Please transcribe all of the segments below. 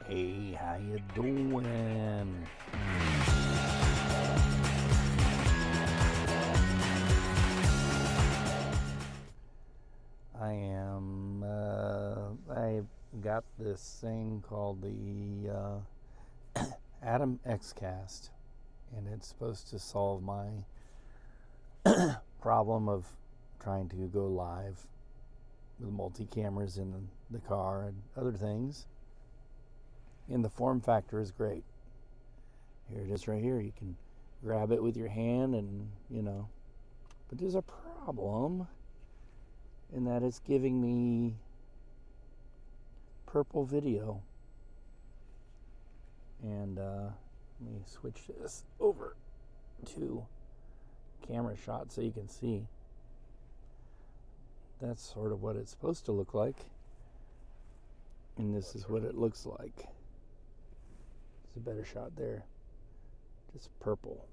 Hey, how you doing? I got this thing called the Atom Xcast, and it's supposed to solve my problem of trying to go live with multi-cameras in the car and other things. And the form factor is great. Here it is right here. You can grab it with your hand and, But there's a problem in that it's giving me purple video. And let me switch this over to camera shot so you can see. That's sort of what it's supposed to look like. And this is what it looks like. It's a better shot there. Just purple.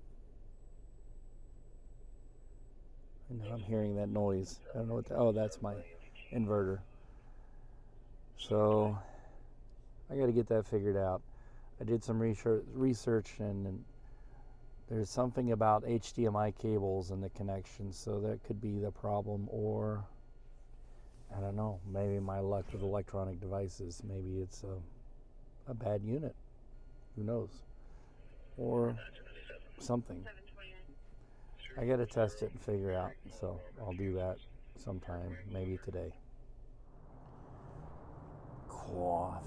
And now I'm hearing that noise. I don't know what that's my inverter. So I got to get that figured out. I did some research and there's something about HDMI cables and the connections, so that could be the problem. Or I don't know, maybe my luck with electronic devices. Maybe it's a bad unit. Who knows? Or something. I got to test it and figure out. So I'll do that sometime, maybe today. Coffee.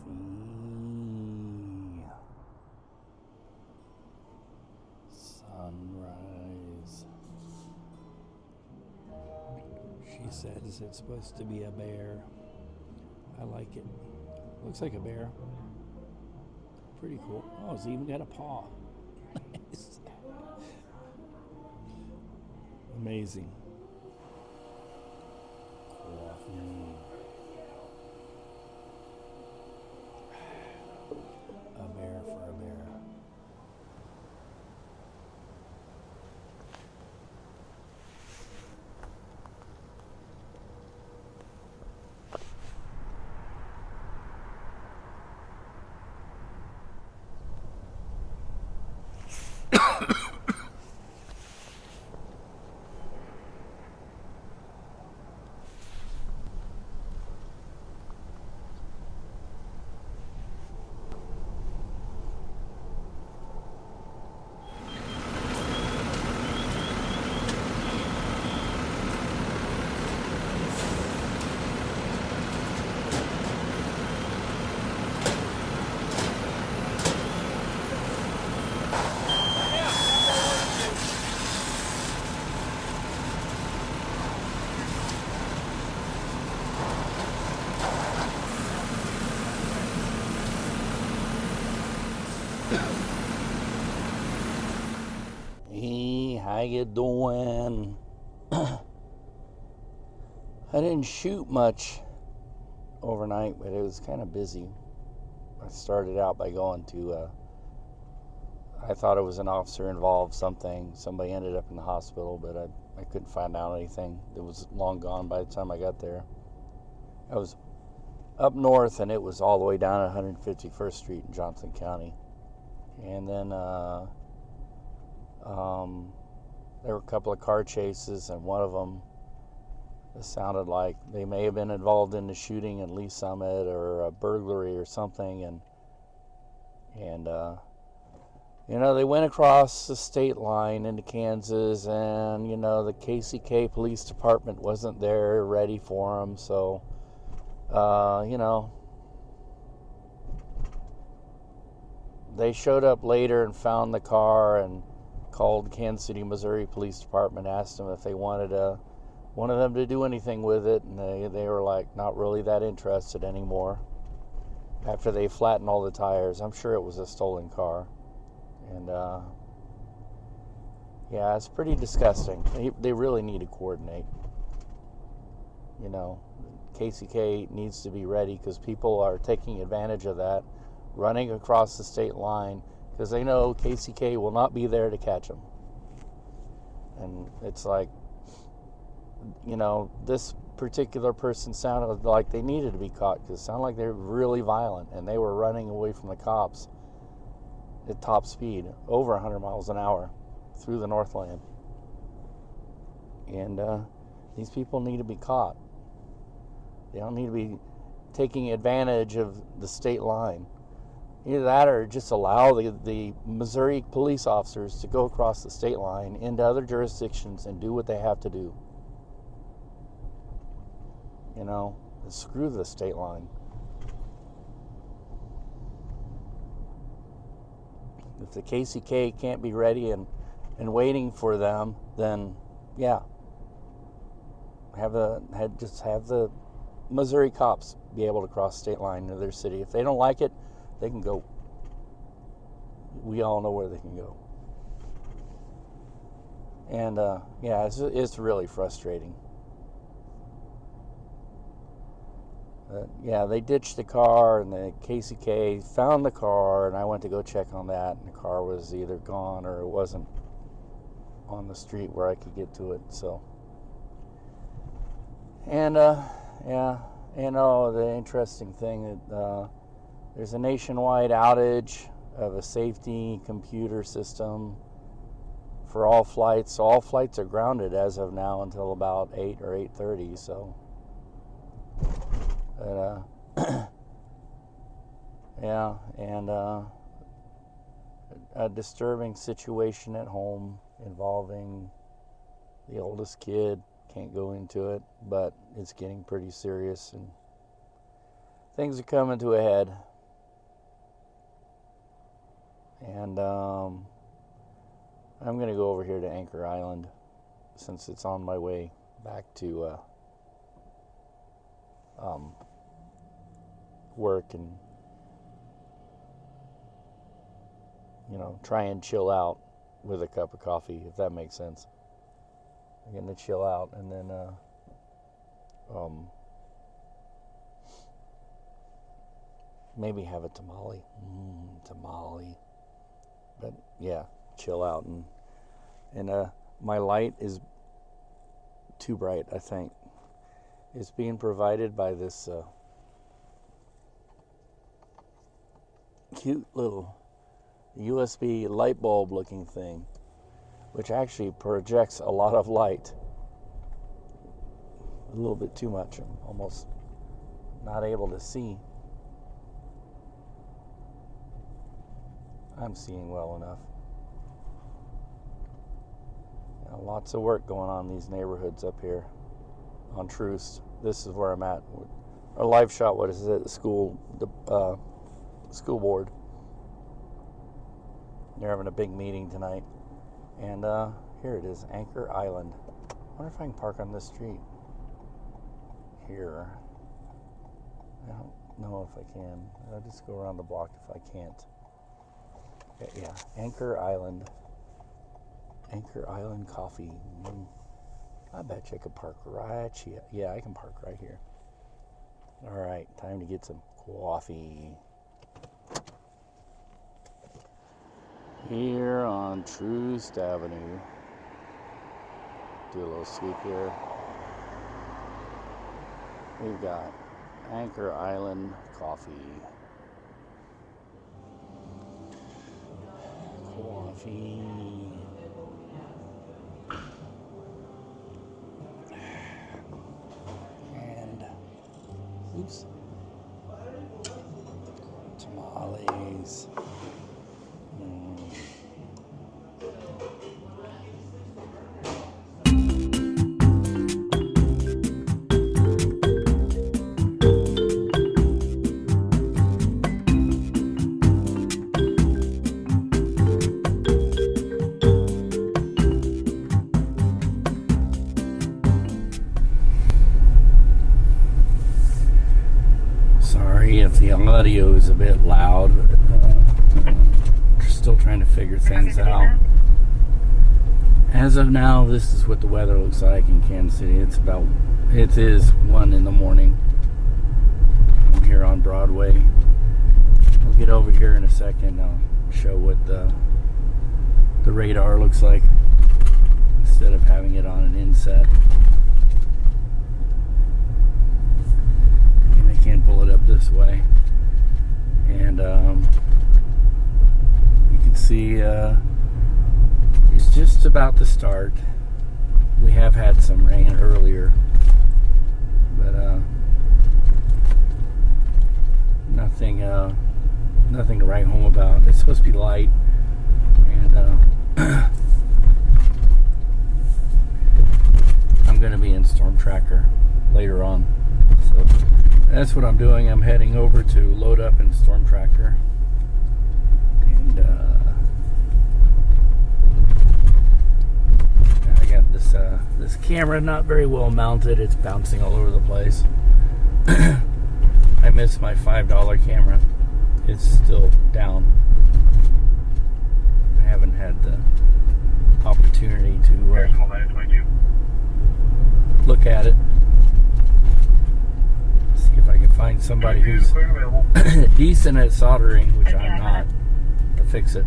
Sunrise. She says it's supposed to be a bear. I like it. Looks like a bear. Pretty cool. Oh, it's even got a paw. Amazing. Coffee. A bear for a bear. Hey, how you doing? I didn't shoot much overnight, but it was kind of busy. I started out by going to, I thought it was an officer involved, somebody ended up in the hospital, but I couldn't find out anything. It was long gone by the time I got there. I was up north, and it was all the way down at 151st Street in Johnson County. And then there were a couple of car chases, and one of them, it sounded like they may have been involved in the shooting in Lee Summit or a burglary or something. And they went across the state line into Kansas, and the KCK police department wasn't there ready for them. So they showed up later and found the car and called Kansas City, Missouri Police Department, asked them if they wanted them to do anything with it, and they were like not really that interested anymore after they flattened all the tires. I'm sure it was a stolen car. And yeah, it's pretty disgusting. They really need to coordinate. KCK needs to be ready, because people are taking advantage of that, running across the state line, because they know KCK will not be there to catch them. And it's like, this particular person sounded like they needed to be caught because it sounded like they were really violent and they were running away from the cops at top speed, over 100 miles an hour through the Northland. And these people need to be caught. They don't need to be taking advantage of the state line. Either that or just allow the Missouri police officers to go across the state line into other jurisdictions and do what they have to do. You know, screw the state line. If the KCK can't be ready and waiting for them, then yeah, have the Missouri cops be able to cross state line to their city. If they don't like it, they can go. We all know where they can go. And yeah, it's really frustrating. Yeah, they ditched the car, and the KCK found the car, and I went to go check on that, and the car was either gone or it wasn't on the street where I could get to it. So, and yeah, and the interesting thing that there's a nationwide outage of a safety computer system for all flights. So all flights are grounded as of now until about 8 or 8:30. So. Yeah, and a disturbing situation at home involving the oldest kid. Can't go into it, but it's getting pretty serious and things are coming to a head. And I'm going to go over here to Anchor Island since it's on my way back to work and, you know, try and chill out with a cup of coffee, if that makes sense. I'm going to chill out and then maybe have a tamale. Tamale. But yeah, chill out. And my light is too bright, I think. It's being provided by this cute little USB light bulb looking thing, which actually projects a lot of light. A little bit too much. I'm almost not able to see. I'm seeing well enough. Lots of work going on in these neighborhoods up here on Troost. This is where I'm at. Our live shot, what is it? The school board. They're having a big meeting tonight. And here it is, Anchor Island. I wonder if I can park on this street. Here. I don't know if I can. I'll just go around the block if I can't. Yeah, Anchor Island. Anchor Island Coffee. I bet you I could park right here. Yeah, I can park right here. All right, time to get some coffee. Here on Troost Avenue. Do a little sweep here. We've got Anchor Island Coffee. Coffee. And, oops. Tamales. If the audio is a bit loud, still trying to figure things out. As of now, this is what the weather looks like in Kansas City. It is 1 in the morning. I'm here on Broadway. I'll get over here in a second. I'll show what the radar looks like instead of having it on an inset. can pull it up this way, and you can see it's just about to start. We have had some rain earlier, but nothing to write home about. It's supposed to be light, and I'm going to be in Storm Tracker later on. So that's what I'm doing. I'm heading over to load up in Storm Tracker, and I got this camera not very well mounted. It's bouncing all over the place. I missed my $5 camera. It's still down. I haven't had the opportunity to look at it. See if I can find somebody who's decent at soldering, which I'm not, to fix it,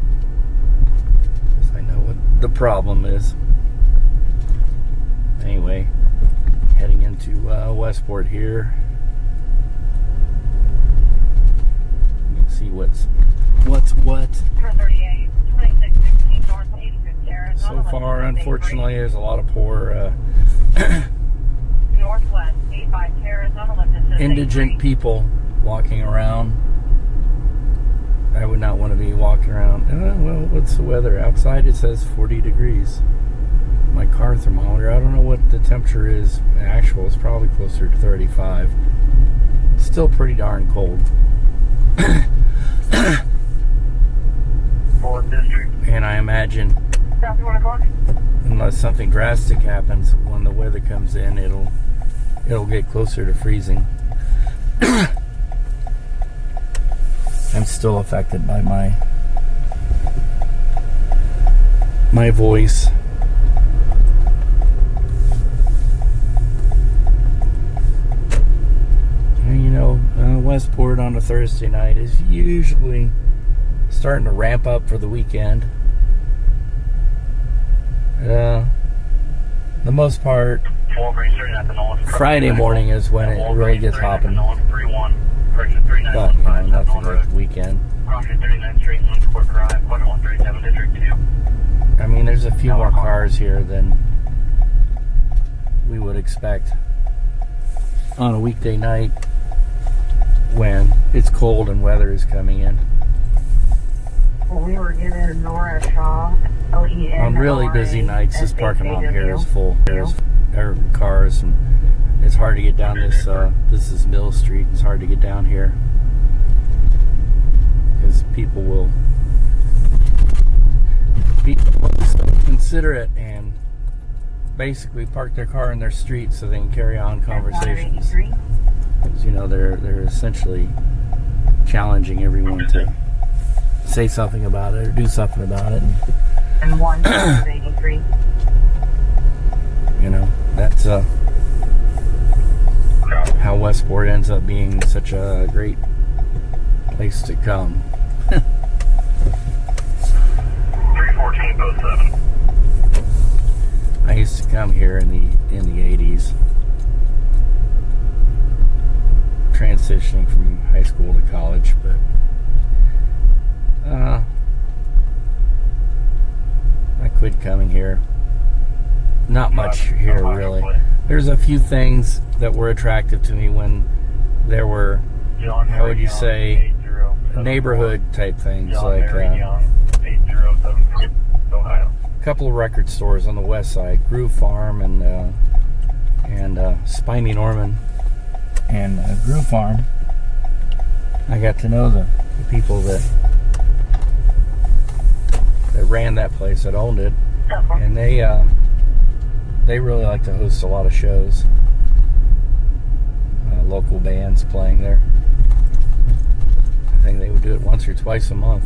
because I know what the problem is. Anyway, heading into Westport here. You can see what's what. So far, unfortunately, there's a lot of poor indigent people walking around. I would not want to be walking around. Well, what's the weather? Outside it says 40 degrees. My car thermometer, I don't know what the temperature is actual. It's probably closer to 35. Still pretty darn cold. And I imagine, unless something drastic happens, when the weather comes in, it'll get closer to freezing. I'm still affected by my voice. And Westport on a Thursday night is usually starting to ramp up for the weekend. The most part, Friday morning is when it really gets hopping. But, nothing like the weekend. I mean, there's a few more cars here than we would expect on a weekday night when it's cold and weather is coming in. Well, we were given Nora Shaw, L-E-N-O-R-A. On really busy nights, this parking lot here is full. There's cars, and it's hard to get down this. This is Mill Street. It's hard to get down here because people will be considerate and basically park their car in their street so they can carry on conversations. Because they're essentially challenging everyone to say something about it or do something about it. And 183. That's how Westport ends up being such a great place to come. 314 post 7. I used to come here in the 80s, transitioning from high school to college, but I quit coming here. Not much here, really. There's a few things that were attractive to me when there were, how would you say, neighborhood type things, like a couple of record stores on the west side, Groove Farm and Spiny Norman. And Groove Farm, I got to know the people that ran that place, that owned it, and they really like to host a lot of shows. Local bands playing there. I think they would do it once or twice a month.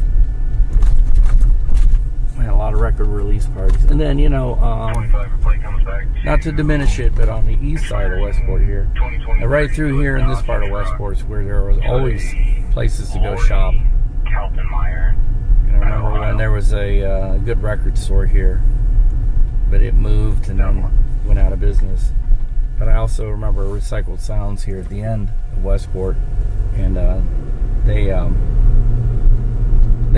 And a lot of record release parties. And then, not to diminish it, but on the east side of Westport here, and right through here in this part of Westport, where there was always places to go shop. And I remember when there was a good record store here, but it moved and then went out of business. But I also remember Recycled Sounds here at the end of Westport, and they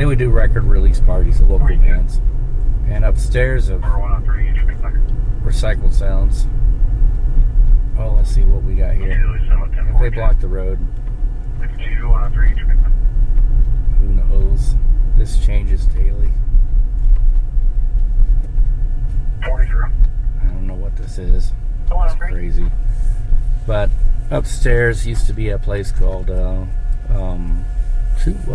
would do record release parties of local bands. And upstairs of Recycled Sounds, oh, let's see what we got here. If they block the road, who knows? This changes daily. 43. I don't know what this is. It's crazy. But upstairs used to be a place called, what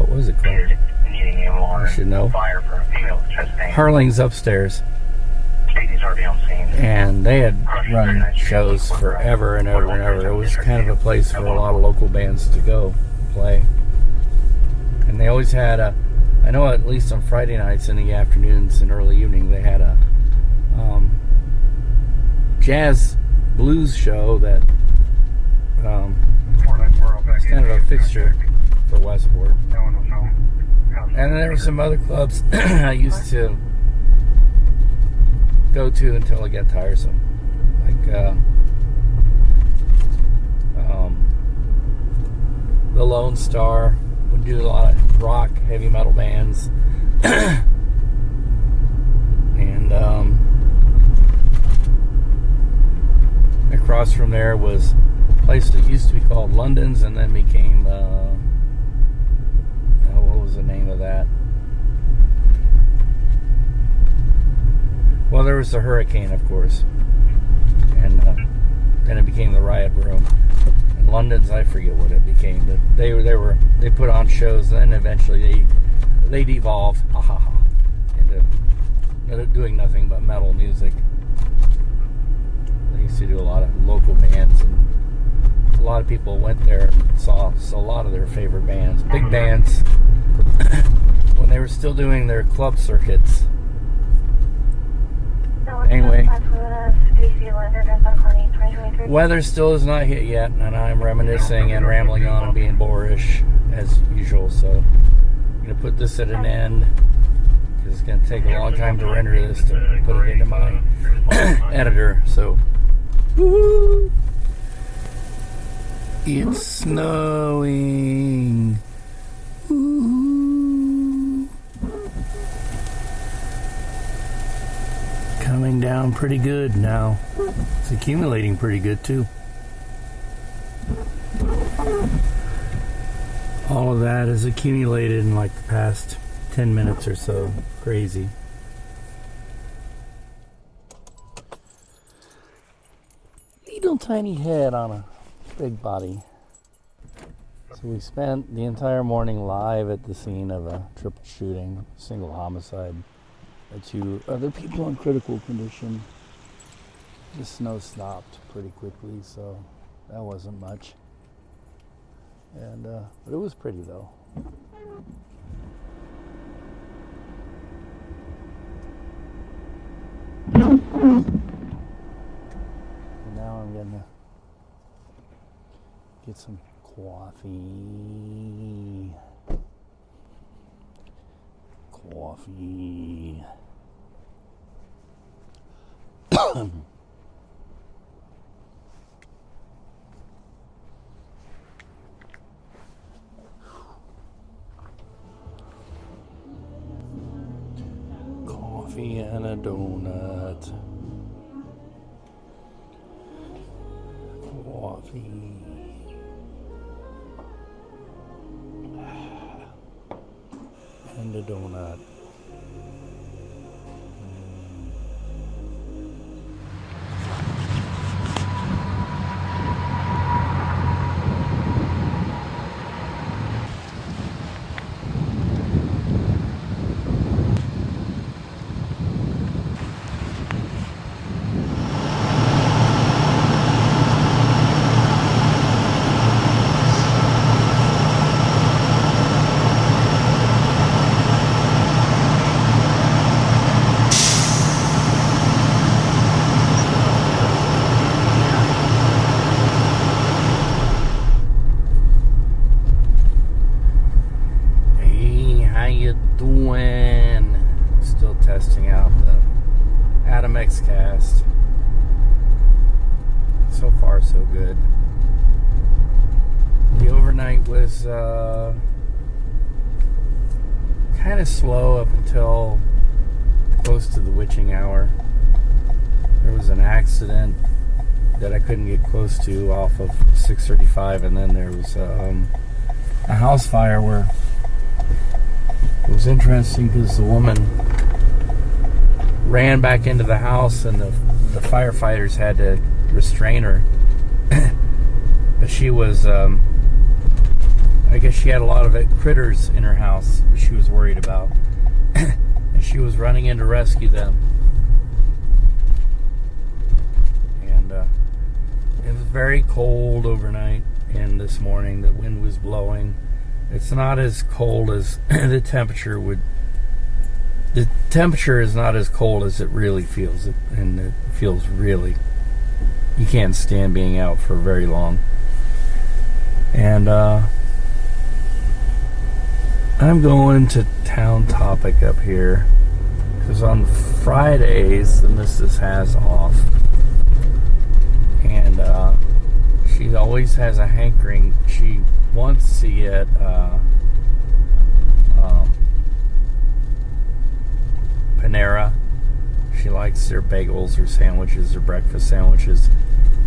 was it called? Needing a I should know. fire for a female chest pain. Harling's upstairs. Ladies already on scene. And they had run shows forever and ever and ever. It was kind of a place for a lot of local bands to go play. And they always had I know at least on Friday nights in the afternoons and early evening, they had a jazz blues show that it's kind of a fixture for Westport. And there were some other clubs I used to go to until it got tiresome. Like the Lone Star would do a lot of rock, heavy metal bands. And across from there was a place that used to be called London's and then became what was the name of that? Well, there was the Hurricane, of course, and then it became the Riot Room. And London's, I forget what it became, but they put on shows. Then eventually they devolved into doing nothing but metal music. They used to do a lot of local bands, and a lot of people went there and saw a lot of their favorite bands, big bands, when they were still doing their club circuits. Anyway, weather still is not hit yet, and I'm reminiscing and rambling on and being boorish as usual, so I'm going to put this at an end because it's going to take a long time to render this to put it into my editor. So, woo-hoo! It's snowing. Woo-hoo! Coming down pretty good now. It's accumulating pretty good too. All of that is accumulated in like the past 10 minutes or so. Crazy. Little tiny head on a big body. So we spent the entire morning live at the scene of a triple shooting, single homicide. 2 other people in critical condition. The snow stopped pretty quickly, so that wasn't much. And but it was pretty though. And now I'm gonna get some coffee. Coffee. Coffee and a donut. Coffee. And a donut. Testing out the Adam X Cast. So far so good. The overnight was kind of slow up until close to the witching hour. There was an accident that I couldn't get close to off of 635, and then there was a house fire where it was interesting because the woman ran back into the house and the firefighters had to restrain her. But she was, I guess she had a lot of critters in her house that she was worried about. And she was running in to rescue them. And it was very cold overnight, and this morning the wind was blowing. It's not as cold as the temperature would. The temperature is not as cold as it really feels, and it feels really. You can't stand being out for very long. And I'm going to Town Topic up here because on Fridays the missus has off, and she always has a hankering. She wants to get Panera. She likes their bagels or sandwiches or breakfast sandwiches.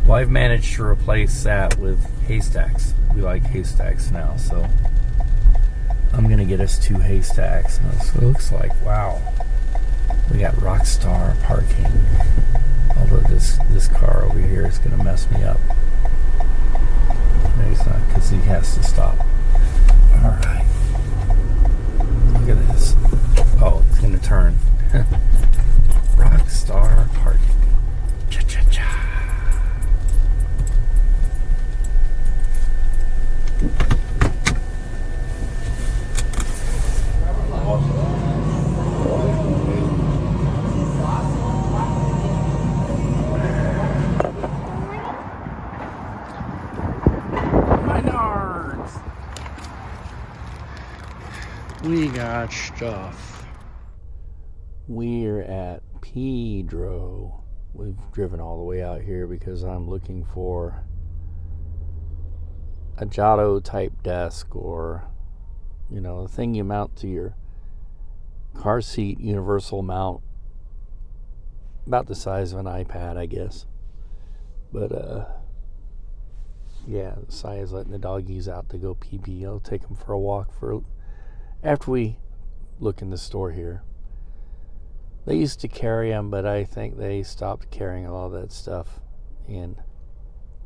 Well, I've managed to replace that with Haystacks. We like Haystacks now, so I'm gonna get us 2 Haystacks. So it looks like, wow, we got Rockstar parking. Although this car over here is gonna mess me up. No, he's not, because he has to stop. All right. Look at this. Oh, it's gonna turn. Rockstar parking. Cha-cha-cha. My nards. We got stuff. We're at Pedro. We've driven all the way out here because I'm looking for a Giotto type desk, or the thing you mount to your car seat, universal mount, about the size of an iPad, I guess. But yeah, the size, letting the doggies out to go pee pee. I'll take them for a walk after we look in the store here. They used to carry them, but I think they stopped carrying a lot of that stuff. And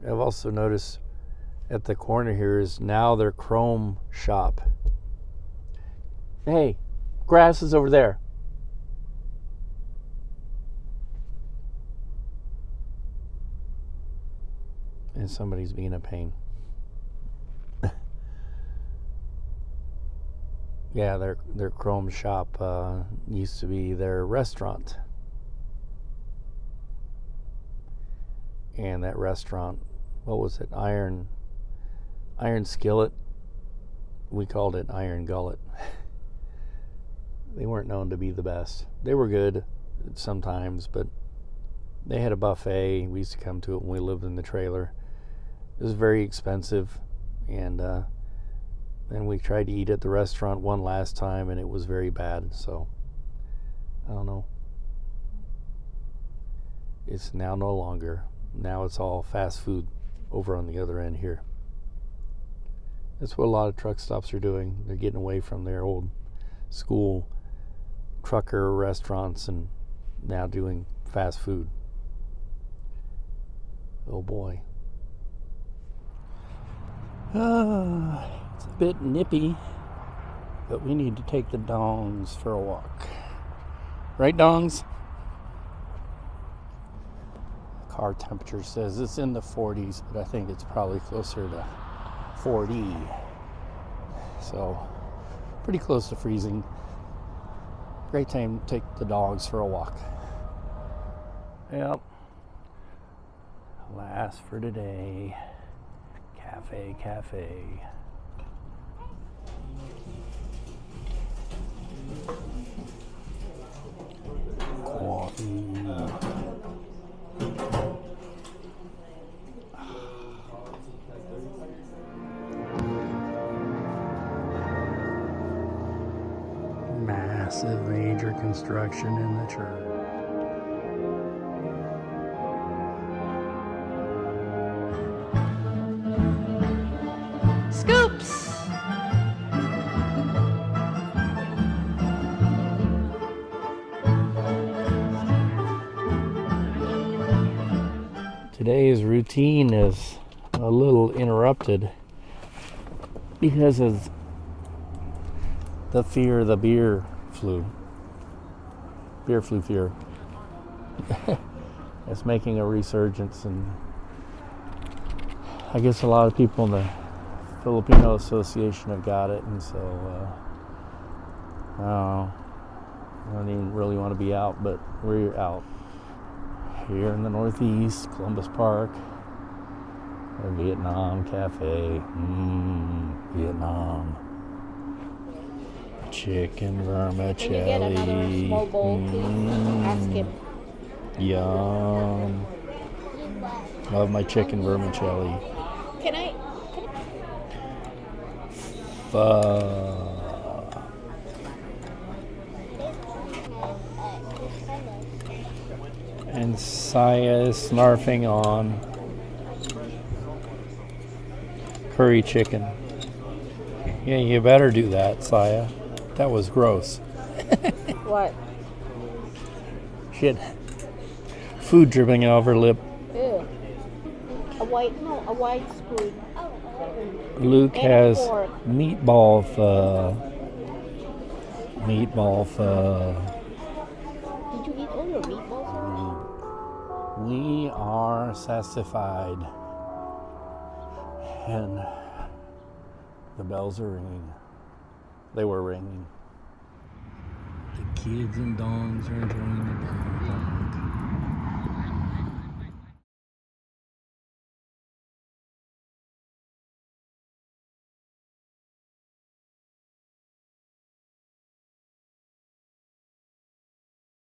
I've also noticed at the corner here is now their chrome shop. Hey, grass is over there. And somebody's being a pain. Yeah, their chrome shop used to be their restaurant. And that restaurant, what was it? Iron Skillet. We called it Iron Gullet. They weren't known to be the best. They were good sometimes, but they had a buffet. We used to come to it when we lived in the trailer. It was very expensive, and then we tried to eat at the restaurant one last time, and it was very bad. So I don't know. It's now no longer. Now it's all fast food over on the other end here. That's what a lot of truck stops are doing. They're getting away from their old school trucker restaurants and now doing fast food. Oh boy. It's a bit nippy, but we need to take the dongs for a walk. Right, dongs? Car temperature says it's in the 40s, but I think it's probably closer to 40. So, pretty close to freezing. Great time to take the dogs for a walk. Yep. Last for today. Cafe. Coffee. massive major construction in the church. Scoops! Today's routine is a little interrupted because of the beer flu fear. It's making a resurgence, and I guess a lot of people in the Filipino Association have got it, and so I don't even really want to be out, but we're out here in the Northeast, Columbus Park, a Vietnam cafe. Vietnam. Chicken vermicelli. Can you get another small bowl, please? Ask him. Yum. Love my chicken vermicelli. Can I? Pho. And Saya is snarfing on curry chicken. Yeah, you better do that, Saya. That was gross. What? Shit. Food dripping off her lip. Ew. A white spoon. Luke And a has fork. meatball pho. Did you eat all your meatballs already? We are sassified. And the bells are ringing. They were ringing. The kids and dongs